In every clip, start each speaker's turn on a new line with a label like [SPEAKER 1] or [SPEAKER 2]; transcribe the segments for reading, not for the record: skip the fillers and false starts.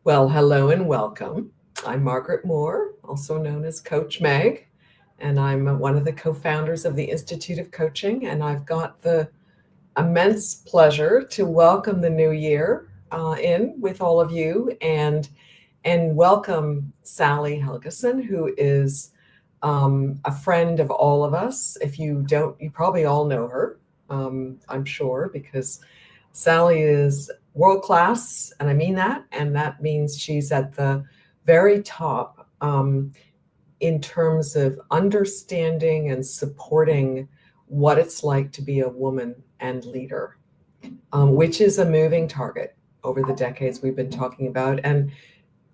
[SPEAKER 1] Well, hello and welcome. I'm Margaret Moore, also known as Coach Meg, and I'm one of the co-founders of the Institute of Coaching. And I've got the immense pleasure to welcome the new year in with all of you and welcome Sally Helgesen, who is a friend of all of us. If you don't, you probably all know her, I'm sure, because Sally is world class, and I mean that, and that means she's at the very top in terms of understanding and supporting what it's like to be a woman and leader, which is a moving target over the decades we've been talking about. And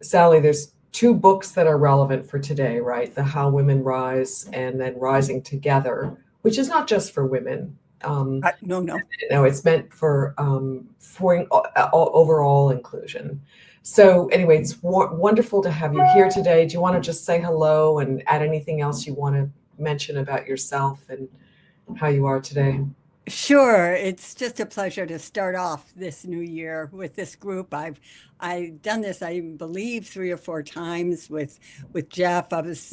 [SPEAKER 1] Sally, there's two books that are relevant for today, right? The How Women Rise and then Rising Together, which is not just for women.
[SPEAKER 2] No.
[SPEAKER 1] No, it's meant for overall inclusion. So anyway, it's wonderful to have you here today. Do you want to just say hello and add anything else you want to mention about yourself and how you are today?
[SPEAKER 2] Sure. It's just a pleasure to start off this new year with this group. I've done this, I believe, 3 or 4 times with Jeff. I was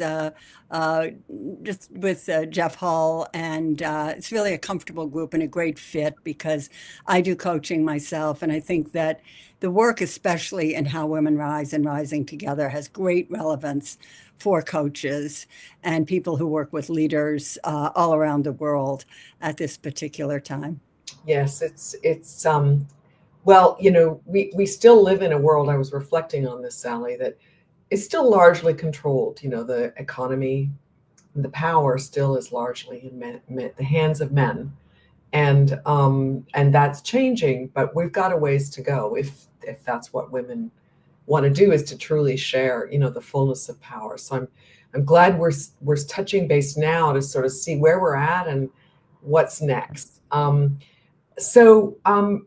[SPEAKER 2] just with Jeff Hall, and it's really a comfortable group and a great fit because I do coaching myself, and I think that the work, especially in How Women Rise and Rising Together, has great relevance for coaches and people who work with leaders all around the world at this particular time.
[SPEAKER 1] Yes, it's well, we still live in a world, I was reflecting on this, Sally, that is still largely controlled. The economy, the power still is largely in the hands of men. And that's changing, but we've got a ways to go if that's what women want to do, is to truly share, the fullness of power. So I'm glad we're touching base now to sort of see where we're at and what's next. So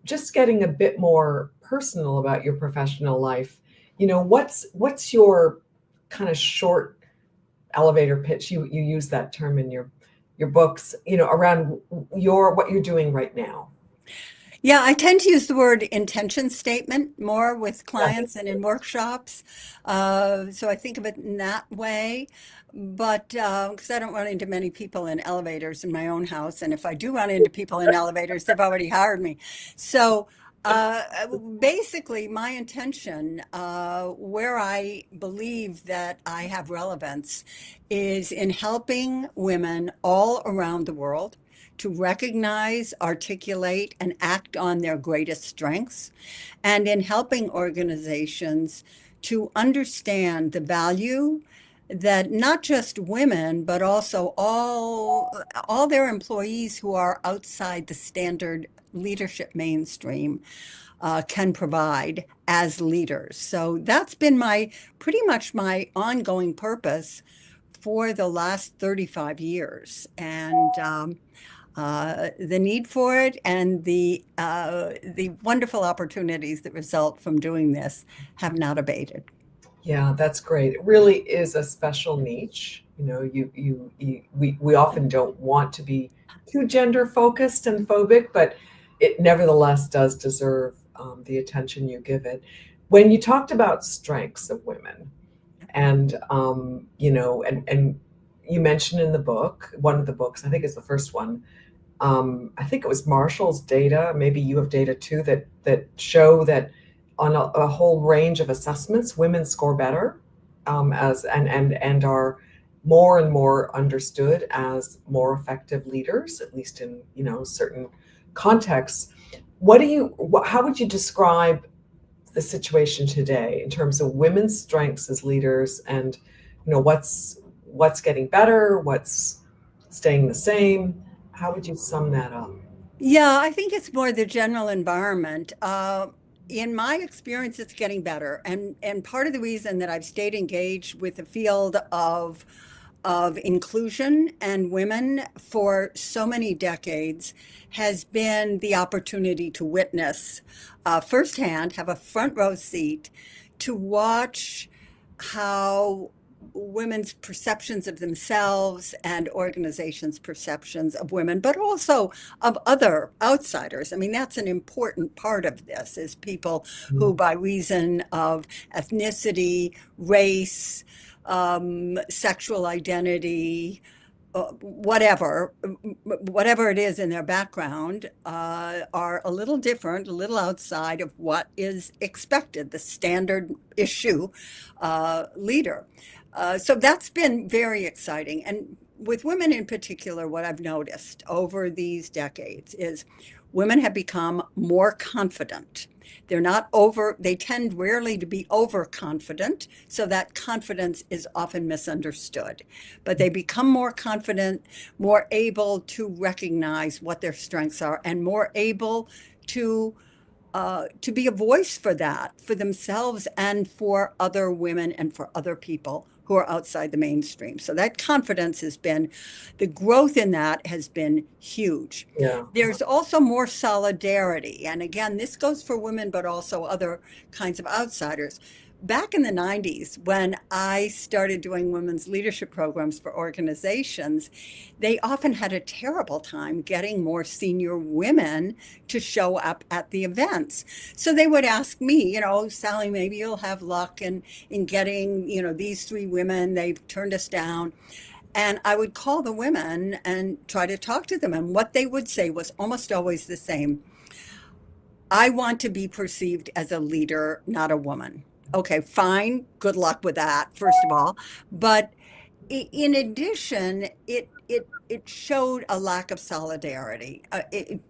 [SPEAKER 1] just getting a bit more personal about your professional life, what's your kind of short elevator pitch? You use that term in your books, around what you're doing right now.
[SPEAKER 2] Yeah, I tend to use the word intention statement more with
[SPEAKER 1] Yeah.
[SPEAKER 2] clients and in workshops. So I think of it in that way. But because I don't run into many people in elevators in my own house. And if I do run into people in elevators, they've already hired me. So basically, my intention, where I believe that I have relevance, is in helping women all around the world to recognize, articulate, and act on their greatest strengths, and in helping organizations to understand the value that not just women, but also all their employees who are outside the standard leadership mainstream can provide as leaders. So that's been pretty much my ongoing purpose for the last 35 years. And the need for it and the wonderful opportunities that result from doing this have not abated.
[SPEAKER 1] Yeah, that's great. It really is a special niche. We often don't want to be too gender focused and phobic, but it nevertheless does deserve the attention you give it. When you talked about strengths of women, and and you mentioned in the book, one of the books, I think it's the first one, I think it was Marshall's data, maybe you have data too, that show that on a whole range of assessments, women score better, as and are more and more understood as more effective leaders, at least in certain contexts. How would you describe the situation today in terms of women's strengths as leaders, and what's getting better, what's staying the same? How would you sum that up?
[SPEAKER 2] Yeah, I think it's more the general environment. In my experience, it's getting better, and part of the reason that I've stayed engaged with the field of inclusion and women for so many decades has been the opportunity to witness firsthand, have a front row seat to watch how women's perceptions of themselves and organizations' perceptions of women, but also of other outsiders. I mean, that's an important part of this, is people who, by reason of ethnicity, race, sexual identity, whatever it is in their background, are a little different, a little outside of what is expected, the standard issue leader. So that's been very exciting. And with women in particular, what I've noticed over these decades is women have become more confident. They're not over, they tend rarely to be overconfident, so that confidence is often misunderstood. But they become more confident, more able to recognize what their strengths are, and more able to be a voice for that, for themselves and for other women and for other people who are outside the mainstream. So that confidence has been, the growth in that has been huge.
[SPEAKER 1] Yeah.
[SPEAKER 2] There's also more solidarity. And again, this goes for women, but also other kinds of outsiders. Back in the 90s, when I started doing women's leadership programs for organizations, they often had a terrible time getting more senior women to show up at the events. So they would ask me, Sally, maybe you'll have luck in getting, these three women, they've turned us down. And I would call the women and try to talk to them. And what they would say was almost always the same. I want to be perceived as a leader, not a woman. Okay, fine. Good luck with that, first of all. But in addition, it showed a lack of solidarity.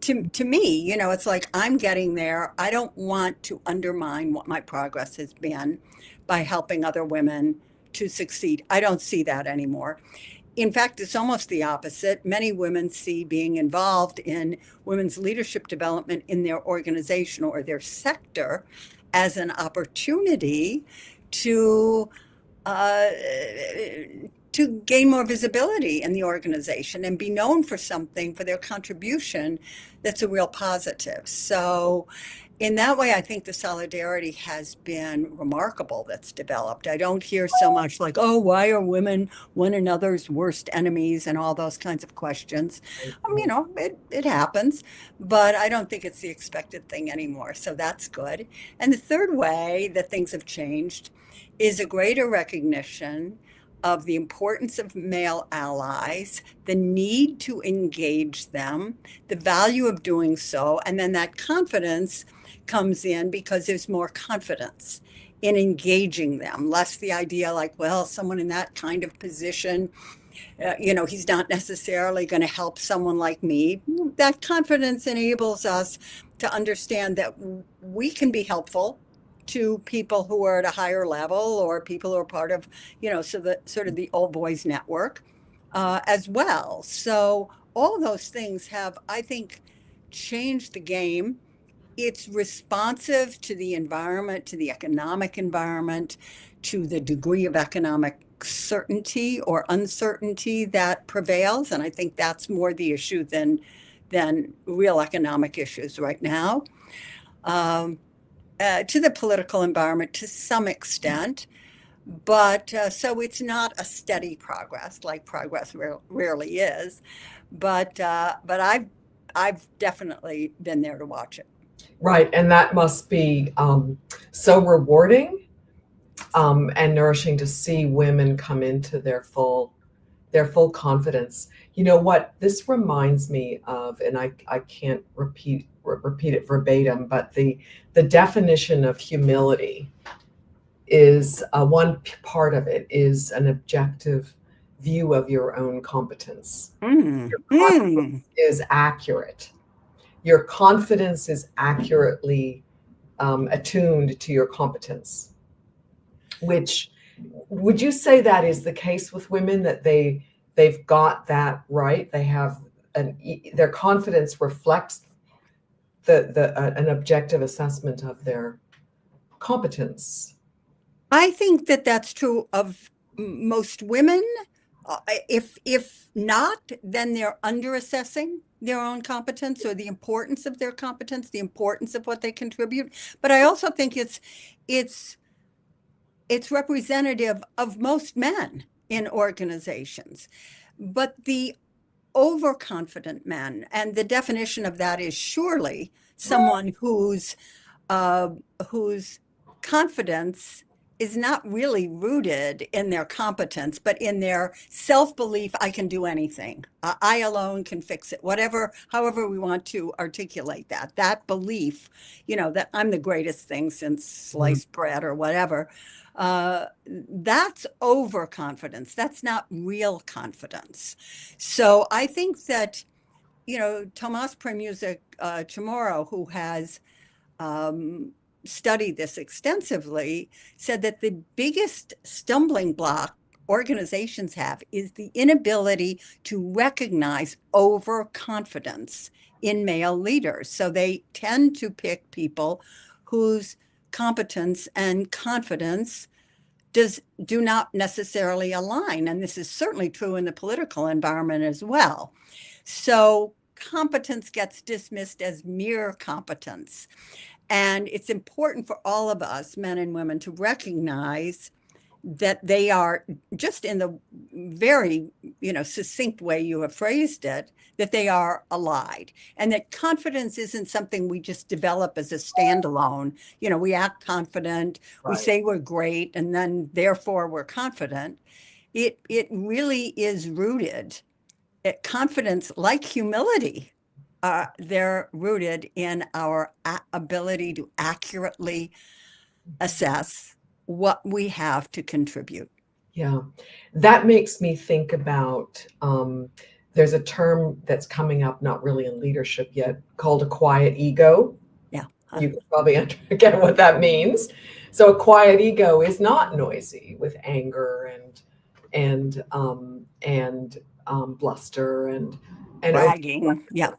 [SPEAKER 2] To me, it's like, I'm getting there. I don't want to undermine what my progress has been by helping other women to succeed. I don't see that anymore. In fact, it's almost the opposite. Many women see being involved in women's leadership development in their organization or their sector as an opportunity to uh, to gain more visibility in the organization and be known for something, for their contribution that's a real positive. So in that way, I think the solidarity has been remarkable that's developed. I don't hear so much like, oh, why are women one another's worst enemies and all those kinds of questions. It happens, but I don't think it's the expected thing anymore. So that's good. And the third way that things have changed is a greater recognition of the importance of male allies, the need to engage them, the value of doing so, and then that confidence comes in because there's more confidence in engaging them, less the idea like, well, someone in that kind of position, he's not necessarily going to help someone like me. That confidence enables us to understand that we can be helpful to people who are at a higher level or people who are part of, so the sort of the old boys network as well. So all those things have, I think, changed the game. It's responsive to the environment, to the economic environment, to the degree of economic certainty or uncertainty that prevails. And I think that's more the issue than real economic issues right now. To the political environment to some extent, but so it's not a steady progress like progress rarely is, but I've definitely been there to watch it.
[SPEAKER 1] Right, and that must be so rewarding and nourishing to see women come into their full confidence. You know what this reminds me of, and I can't repeat it verbatim, but the definition of humility is one part of it is an objective view of your own competence. Your confidence is accurate. Your confidence is accurately attuned to your competence. Which, would you say that is the case with women, that they've got that right? They have their confidence reflects an objective assessment of their competence.
[SPEAKER 2] I think that that's true of most women. If not, then they're underassessing their own competence or the importance of their competence, the importance of what they contribute. But I also think it's it's representative of most men in organizations. But the overconfident men, and the definition of that is surely someone uh, whose confidence is not really rooted in their competence, but in their self-belief. I can do anything. I alone can fix it. Whatever, however we want to articulate that belief, that I'm the greatest thing since
[SPEAKER 1] Mhm.
[SPEAKER 2] sliced bread or whatever. That's overconfidence. That's not real confidence. So I think that, Tomas Premuzic Chamorro, who has um, studied this extensively, said that the biggest stumbling block organizations have is the inability to recognize overconfidence in male leaders. So they tend to pick people whose competence and confidence do not necessarily align. And this is certainly true in the political environment as well. So competence gets dismissed as mere competence. And it's important for all of us, men and women, to recognize that they are, just in the very, succinct way you have phrased it, that they are allied, and that confidence isn't something we just develop as a standalone. We act confident, we
[SPEAKER 1] Right.
[SPEAKER 2] say we're great, and then therefore we're confident. It really is rooted. Confidence, like humility, they're rooted in our ability to accurately assess what we have to contribute.
[SPEAKER 1] Yeah, that makes me think about there's a term that's coming up, not really in leadership yet, called a quiet ego.
[SPEAKER 2] Yeah.
[SPEAKER 1] You can probably get what that means. So a quiet ego is not noisy with anger and bluster and over,
[SPEAKER 2] Bragging. Yeah.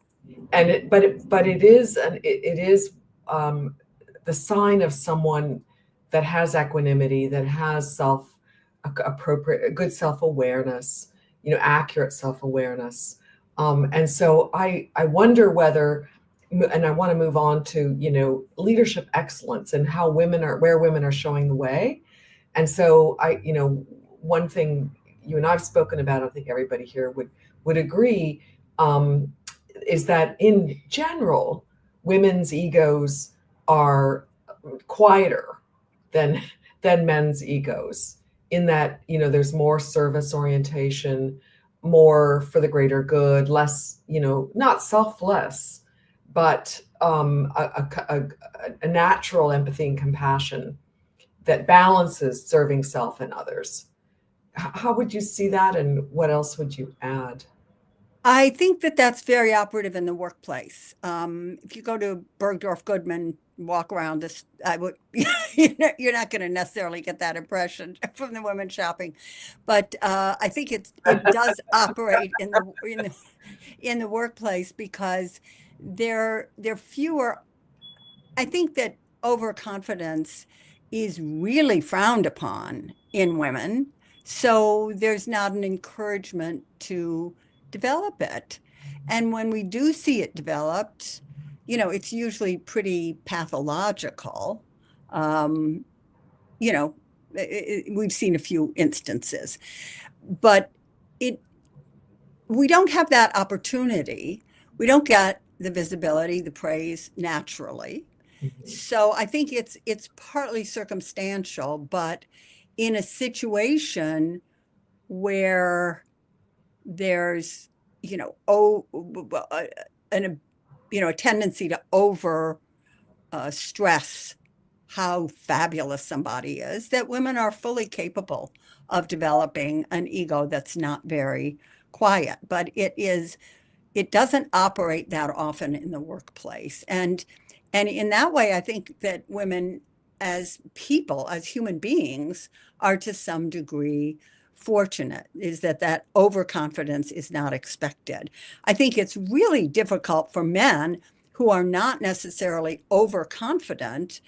[SPEAKER 1] and but it is it is um, the sign of someone that has equanimity, that has appropriate good self-awareness, accurate self-awareness. And so I wonder whether, and I want to move on to, leadership excellence and how where women are showing the way. And so one thing you and I've spoken about, I think everybody here would agree, um, is that in general, women's egos are quieter than men's egos, in that, there's more service orientation, more for the greater good, less, not selfless, but a natural empathy and compassion that balances serving self and others. How would you see that, and what else would you add?
[SPEAKER 2] I think that that's very operative in the workplace. If you go to Bergdorf Goodman, walk around this, I would, you're not going to necessarily get that impression from the women shopping, but I think it does operate in the workplace, because there fewer. I think that overconfidence is really frowned upon in women. So there's not an encouragement to develop it. And when we do see it developed, it's usually pretty pathological. Um, we've seen a few instances, but it we don't have that opportunity. We don't get the visibility, the praise naturally.
[SPEAKER 1] Mhm.
[SPEAKER 2] So I think it's partly circumstantial, but in a situation where there's, an a tendency to over stress how fabulous somebody is, that women are fully capable of developing an ego that's not very quiet, but it doesn't operate that often in the workplace. And in that way, I think that women, as people, as human beings, are to some degree fortunate, is that overconfidence is not expected. I think it's really difficult for men who are not necessarily overconfident,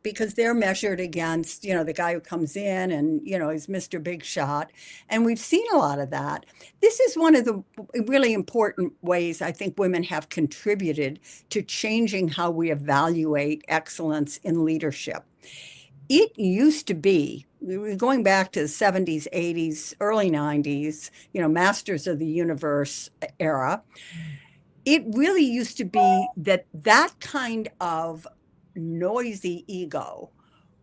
[SPEAKER 2] because they're measured against, the guy who comes in and, is Mr. Big Shot. And we've seen a lot of that. This is one of the really important ways I think women have contributed to changing how we evaluate excellence in leadership. It used to be, going back to the 70s, 80s, early 90s, Masters of the Universe era, it really used to be that kind of noisy ego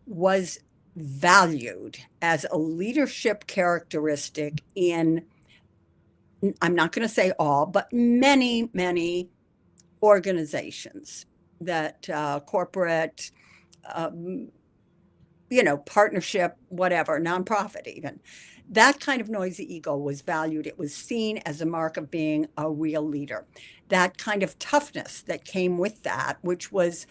[SPEAKER 2] was valued as a leadership characteristic in, I'm not going to say all, but many, many organizations that corporate, um, partnership, whatever, nonprofit even. That kind of noisy ego was valued. It was seen as a mark of being a real leader. That kind of toughness that came with that, which was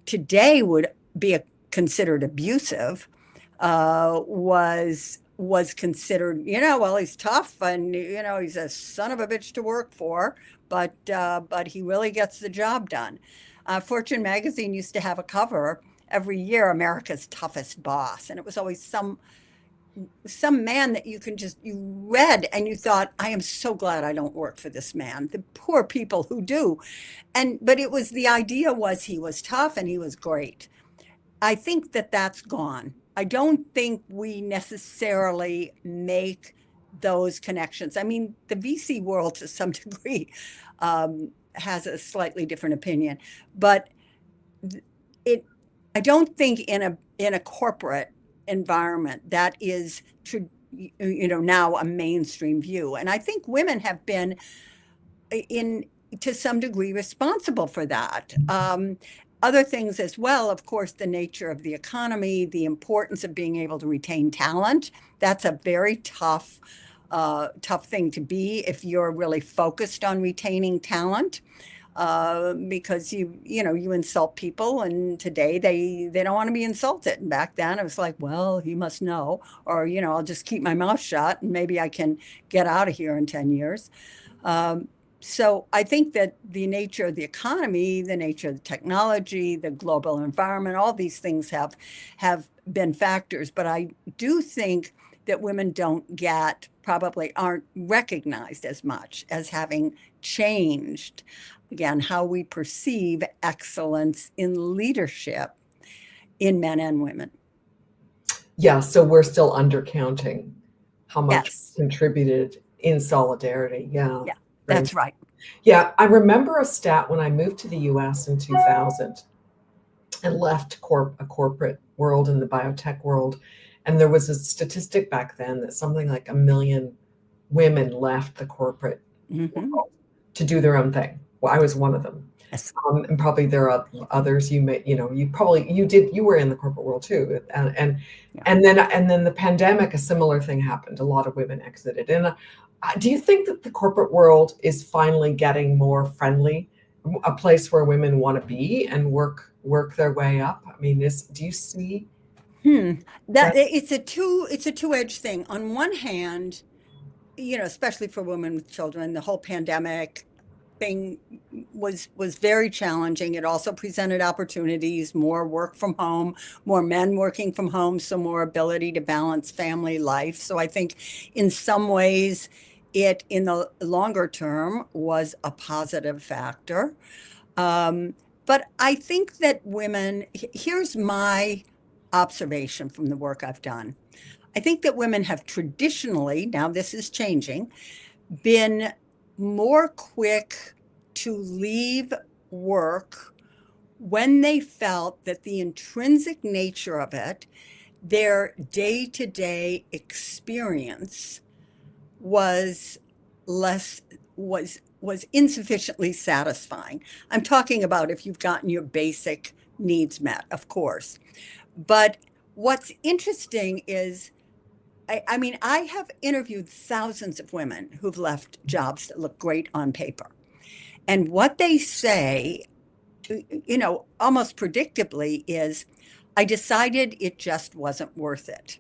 [SPEAKER 2] today would be considered abusive, was considered, well, he's tough and he's a son of a bitch to work for, but he really gets the job done. Fortune magazine used to have a cover every year, America's Toughest Boss, and it was always some man that you read and you thought, I am so glad I don't work for this man. The poor people who do. But it was, the idea was he was tough and he was great. I think that that's gone. I don't think we necessarily make those connections. I mean, the VC world to some degree has a slightly different opinion, but it, I don't think in a corporate environment that is now a mainstream view. And I think women have been in to some degree responsible for that. Other things as well, of course, the nature of the economy, the importance of being able to retain talent. That's a very tough thing to be if you're really focused on retaining talent. Because you insult people, and today they don't want to be insulted. And back then it was like, well, he must know, or I'll just keep my mouth shut and maybe I can get out of here in 10 years. So I think that the nature of the economy, the nature of the technology, the global environment, all these things have been factors. But I do think that women probably aren't recognized as much as having changed, again, how we perceive excellence in leadership in men and women.
[SPEAKER 1] Yeah, so we're still undercounting how much
[SPEAKER 2] Yes.
[SPEAKER 1] contributed in solidarity. Yeah.
[SPEAKER 2] Yeah, that's right.
[SPEAKER 1] Yeah, I remember a stat when I moved to the US in 2000 and left a corporate world in the biotech world. And there was a statistic back then that something like 1 million women left the corporate world to do their own thing. Well, I was one of them.
[SPEAKER 2] Yes.
[SPEAKER 1] And probably there are others you were in the corporate world too. And then the pandemic, a similar thing happened. A lot of women exited. And do you think that the corporate world is finally getting more friendly, a place where women want to be and work their way up? I mean, do you see
[SPEAKER 2] that it's a two-edged thing. On one hand, especially for women with children, the whole pandemic thing was very challenging. It also presented opportunities, more work from home, more men working from home, so more ability to balance family life. So I think in some ways it, in the longer term, was a positive factor. But I think that here's my observation from the work I've done. I think that women have traditionally, now this is changing, been more quick to leave work when they felt that the intrinsic nature of it, their day-to-day experience, was insufficiently satisfying. I'm talking about if you've gotten your basic needs met, of course. But what's interesting is, I mean, I have interviewed thousands of women who've left jobs that look great on paper. And what they say, almost predictably, is, I decided it just wasn't worth it.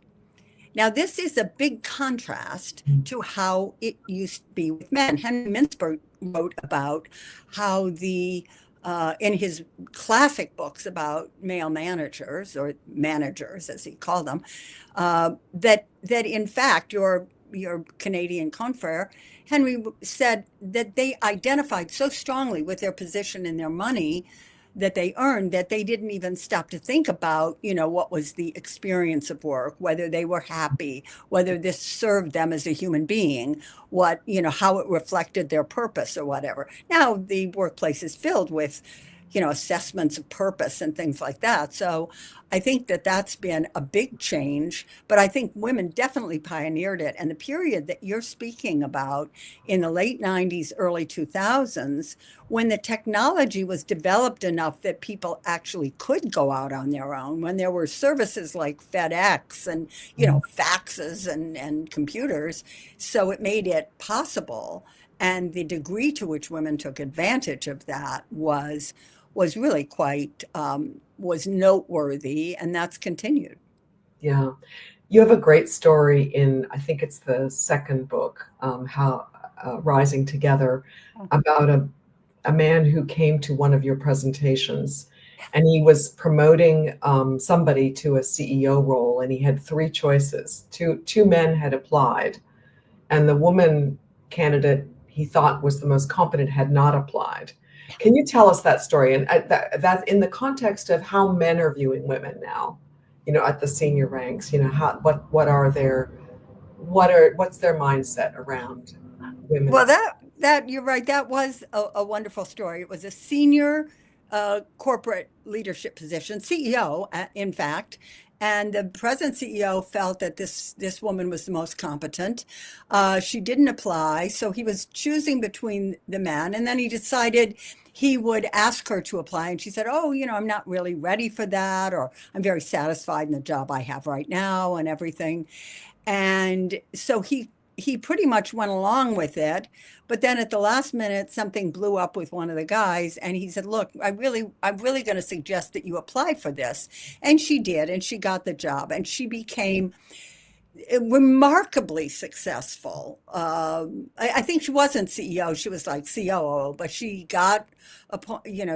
[SPEAKER 2] Now, this is a big contrast to how it used to be with men. Henry Mintzberg wrote about how in his classic books about male managers, or managers as he called them, that in fact your Canadian confrere Henry said that they identified so strongly with their position and their money that they earned that they didn't even stop to think about, what was the experience of work, whether they were happy, whether this served them as a human being, how it reflected their purpose or whatever. Now the workplace is filled with, assessments of purpose and things like that. So I think that that's been a big change, but I think women definitely pioneered it. And the period that you're speaking about in the late 90s, early 2000s, when the technology was developed enough that people actually could go out on their own, when there were services like FedEx and, faxes and computers. So it made it possible. And the degree to which women took advantage of that was really quite was noteworthy, and that's continued.
[SPEAKER 1] Yeah. You have a great story in, I think it's the second book, how Rising Together, about a man who came to one of your presentations, and he was promoting somebody to a CEO role, and he had three choices. Two men had applied, and the woman candidate he thought was the most competent had not applied. Can you tell us that story? And that in the context of how men are viewing women now, at the senior ranks, what's their mindset around women?
[SPEAKER 2] Well, that you're right. That was a wonderful story. It was a senior corporate leadership position, CEO, in fact. And the present CEO felt that this woman was the most competent. She didn't apply, so he was choosing between the men, and then he decided he would ask her to apply. And she said, "Oh, I'm not really ready for that, or I'm very satisfied in the job I have right now and everything." And so he pretty much went along with it, but then at the last minute something blew up with one of the guys, and he said, "Look, I'm really going to suggest that you apply for this." And she did, and she got the job, and she became remarkably successful. I think she wasn't CEO, she was like COO, but she got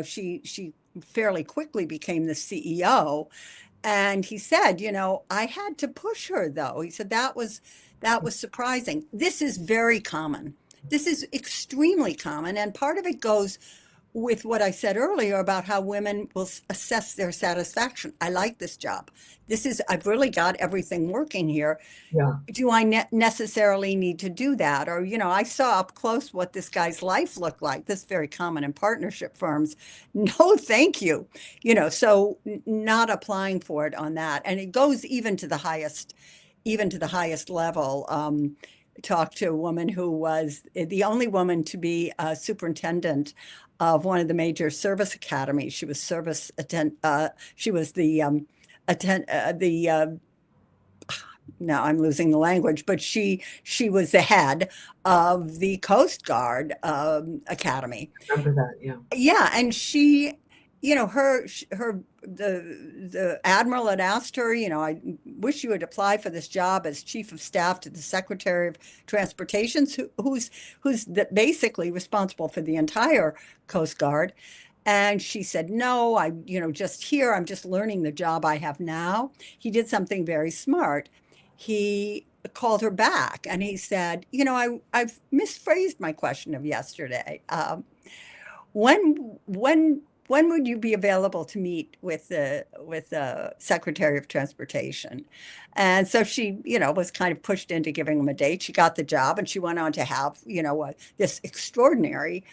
[SPEAKER 2] she fairly quickly became the CEO. And he said, I had to push her though. He said that was surprising. This is very common. This is extremely common. And part of it goes with what I said earlier about how women will assess their satisfaction. I like this job. I've really got everything working here.
[SPEAKER 1] Yeah.
[SPEAKER 2] Do I necessarily need to do that? Or, I saw up close what this guy's life looked like. This is very common in partnership firms. No, thank you. So not applying for it on that. And it goes even to the highest level. Talked to a woman who was the only woman to be a superintendent of one of the major service academies. She was she was now I'm losing the language, but she was the head of the Coast Guard Academy.
[SPEAKER 1] Remember that? Yeah.
[SPEAKER 2] Yeah, and she, the admiral had asked her, I wish you would apply for this job as chief of staff to the Secretary of Transportation, who's basically responsible for the entire Coast Guard. And she said, "No, just here, I'm just learning the job I have now." He did something very smart. He called her back and he said, I've misphrased my question of yesterday. When would you be available to meet with the Secretary of Transportation? And so she, was kind of pushed into giving him a date. She got the job, and she went on to have, this extraordinary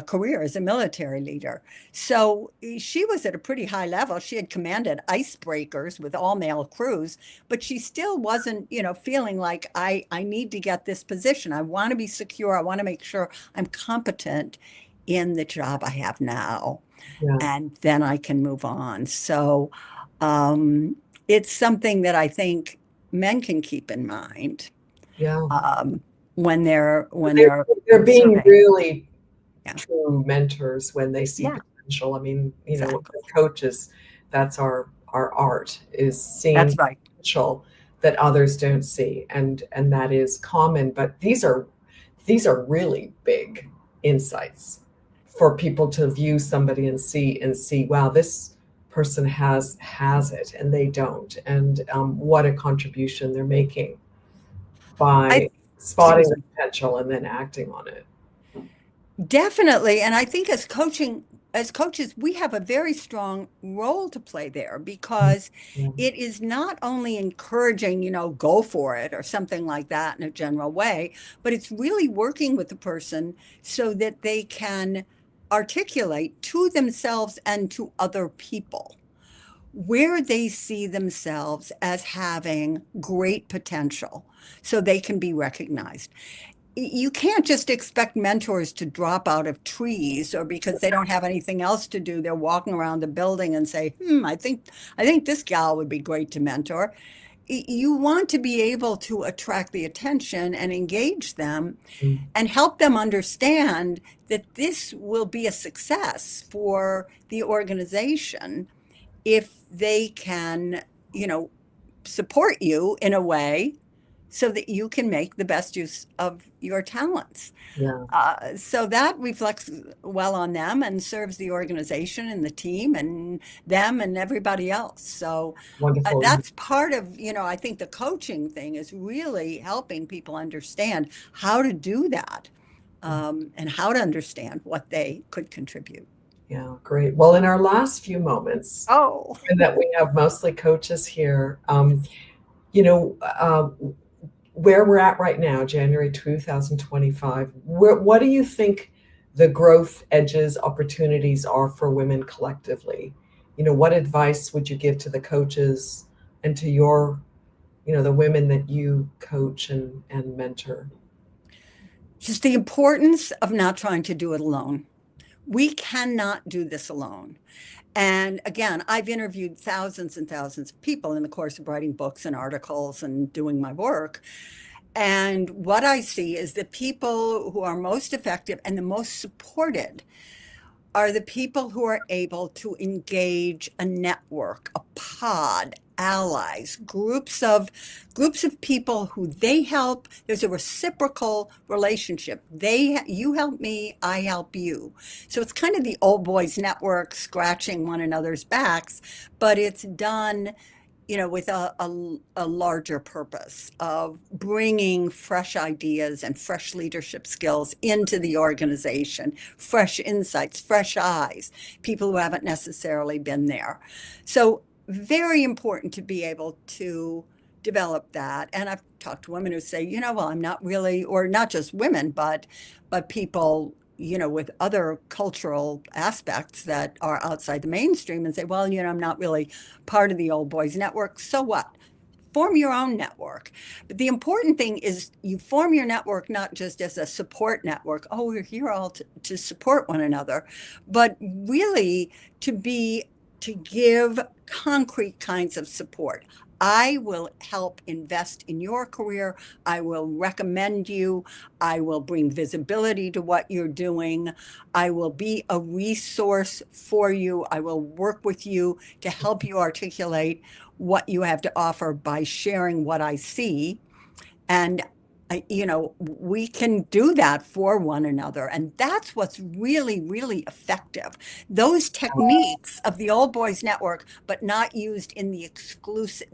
[SPEAKER 2] career as a military leader. So she was at a pretty high level. She had commanded icebreakers with all male crews, but she still wasn't, feeling like I need to get this position. I want to be secure. I want to make sure I'm competent in the job I have now.
[SPEAKER 1] Yeah.
[SPEAKER 2] And then I can move on. So it's something that I think men can keep in mind
[SPEAKER 1] Yeah.
[SPEAKER 2] when they're
[SPEAKER 1] They're being
[SPEAKER 2] surveying.
[SPEAKER 1] really
[SPEAKER 2] Yeah.
[SPEAKER 1] true mentors when they see
[SPEAKER 2] Yeah,
[SPEAKER 1] potential. I mean,
[SPEAKER 2] exactly.
[SPEAKER 1] as coaches, that's our art, is
[SPEAKER 2] That's
[SPEAKER 1] seeing
[SPEAKER 2] right.
[SPEAKER 1] potential that others don't see, and that is common. But these are really big insights for people to view somebody and see, wow, this person has it and they don't, and what a contribution they're making by
[SPEAKER 2] I
[SPEAKER 1] spotting
[SPEAKER 2] excuse
[SPEAKER 1] the
[SPEAKER 2] me.
[SPEAKER 1] potential and then acting on it.
[SPEAKER 2] Definitely. And I think as coaches, we have a very strong role to play there because
[SPEAKER 1] Yeah.
[SPEAKER 2] it is not only encouraging, go for it or something like that in a general way, but it's really working with the person so that they can articulate to themselves and to other people where they see themselves as having great potential so they can be recognized. You can't just expect mentors to drop out of trees or because they don't have anything else to do, they're walking around the building and say, I think this gal would be great to mentor. You want to be able to attract the attention and engage them
[SPEAKER 1] Mm.
[SPEAKER 2] and help them understand that this will be a success for the organization if they can, you know, support you in a way so that you can make the best use of your talents.
[SPEAKER 1] Yeah.
[SPEAKER 2] So that reflects well on them and serves the organization and the team and them and everybody else. So
[SPEAKER 1] Wonderful.
[SPEAKER 2] that's part of, I think the coaching thing is really helping people understand how to do that and how to understand what they could contribute.
[SPEAKER 1] Yeah, great. Well, in our last few moments,
[SPEAKER 2] Oh,
[SPEAKER 1] and that we have mostly coaches here, you know, where we're at right now, January 2025, what do you think the growth edges, opportunities are for women collectively? What advice would you give to the coaches and to the women that you coach and mentor?
[SPEAKER 2] just the importance of not trying to do it alone. We cannot do this alone. And again, I've interviewed thousands and thousands of people in the course of writing books and articles and doing my work. And what I see is the people who are most effective and the most supported are the people who are able to engage a network, a pod, allies, groups of people who they help. There's a reciprocal relationship. You help me, I help you. So it's kind of the old boys network scratching one another's backs, but it's done with a larger purpose of bringing fresh ideas and fresh leadership skills into the organization, fresh insights, fresh eyes, people who haven't necessarily been there. So, very important to be able to develop that. And I've talked to women who say, well, I'm not really, or not just women, but people with other cultural aspects that are outside the mainstream and say, well, I'm not really part of the old boys network. So what? Form your own network. But the important thing is you form your network not just as a support network. Oh, we're here all to support one another, but really to give concrete kinds of support. I will help invest in your career. I will recommend you. I will bring visibility to what you're doing. I will be a resource for you. I will work with you to help you articulate what you have to offer by sharing what I see. And, we can do that for one another. And that's what's really, really effective. Those techniques of the old boys network, but not used in the exclusive,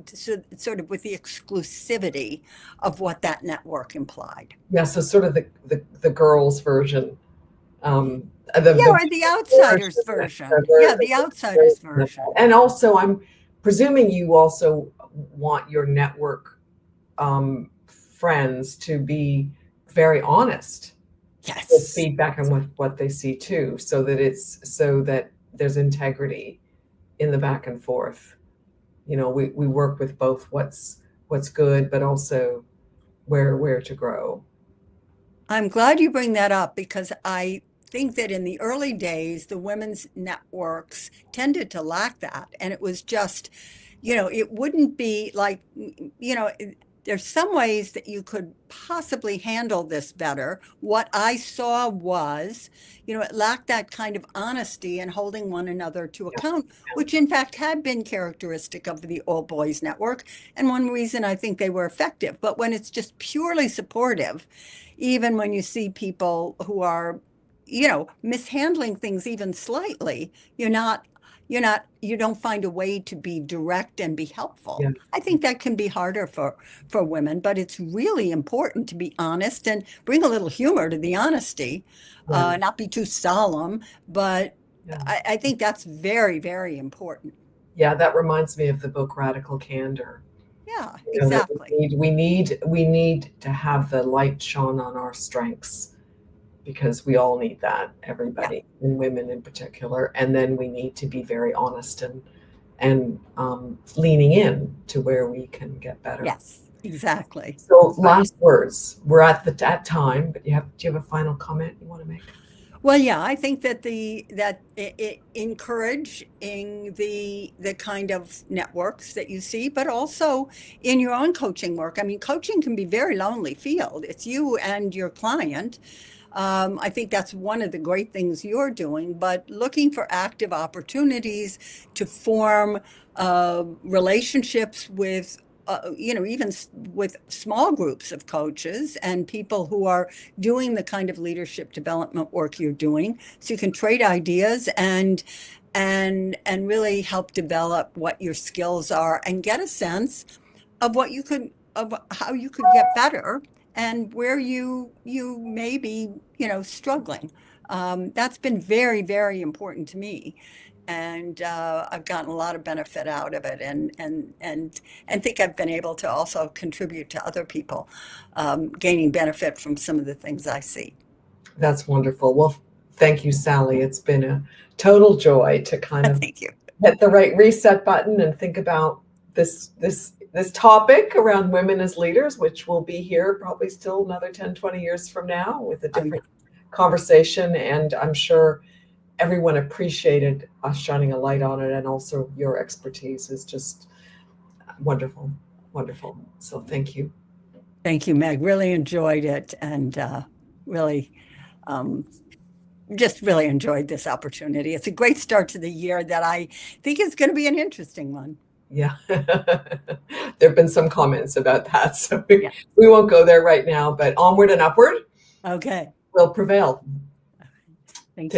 [SPEAKER 2] sort of with the exclusivity of what that network implied.
[SPEAKER 1] Yeah, so sort of the girls version,
[SPEAKER 2] Yeah,
[SPEAKER 1] the
[SPEAKER 2] or the
[SPEAKER 1] version,
[SPEAKER 2] outsiders version. Yeah, the outsiders version.
[SPEAKER 1] and also I'm presuming you also want your network friends to be very honest with
[SPEAKER 2] Yes.
[SPEAKER 1] feedback and with what they see too, so that there's integrity in the back and forth. We work with both what's good, but also where to grow.
[SPEAKER 2] I'm glad you bring that up because I think that in the early days, the women's networks tended to lack that. And it was just, it wouldn't be like, there's some ways that you could possibly handle this better. What I saw was, it lacked that kind of honesty and holding one another to
[SPEAKER 1] Yeah,
[SPEAKER 2] account, which in fact had been characteristic of the Old Boys Network. And one reason I think they were effective. But when it's just purely supportive, even when you see people who are, mishandling things even slightly, you're not you don't find a way to be direct and be helpful.
[SPEAKER 1] Yeah.
[SPEAKER 2] I think that can be harder for women, but it's really important to be honest and bring a little humor to the honesty,
[SPEAKER 1] Yeah.
[SPEAKER 2] not be too solemn, but
[SPEAKER 1] Yeah.
[SPEAKER 2] I think that's very, very important.
[SPEAKER 1] Yeah, that reminds me of the book Radical Candor.
[SPEAKER 2] Yeah,
[SPEAKER 1] You know, that
[SPEAKER 2] exactly.
[SPEAKER 1] we need to have the light shone on our strengths, because we all need that,
[SPEAKER 2] Yeah.
[SPEAKER 1] everybody, and women in particular. And then we need to be very honest and leaning in to where we can get better.
[SPEAKER 2] Yes, exactly.
[SPEAKER 1] So
[SPEAKER 2] Right.
[SPEAKER 1] last words. We're at that time, but do you have a final comment you want to make?
[SPEAKER 2] Well, yeah, I think that encouraging the kind of networks that you see, but also in your own coaching work. I mean, coaching can be very lonely field. It's you and your client. I think that's one of the great things you're doing, but looking for active opportunities to form relationships with, even with small groups of coaches and people who are doing the kind of leadership development work you're doing, so you can trade ideas and really help develop what your skills are and get a sense of what you could of how you could get better and where you may be struggling. That's been very, very important to me, and I've gotten a lot of benefit out of it, and think I've been able to also contribute to other people gaining benefit from some of the things I see.
[SPEAKER 1] That's wonderful. Well, thank you, Sally. It's been a total joy to kind of
[SPEAKER 2] Thank you.
[SPEAKER 1] hit the right reset button and think about this topic around women as leaders, which will be here probably still another 10, 20 years from now with a
[SPEAKER 2] I know.
[SPEAKER 1] different conversation. And I'm sure everyone appreciated us shining a light on it. And also your expertise is just wonderful, wonderful. So thank you.
[SPEAKER 2] Thank you, Meg. Really enjoyed it, and really um, just really enjoyed this opportunity. It's a great start to the year that I think is going to be an interesting one.
[SPEAKER 1] Yeah. There have been some comments about that. So
[SPEAKER 2] Yeah.
[SPEAKER 1] we won't go there right now, but onward and upward
[SPEAKER 2] Okay.
[SPEAKER 1] will prevail.
[SPEAKER 2] Thank
[SPEAKER 1] Take
[SPEAKER 2] you.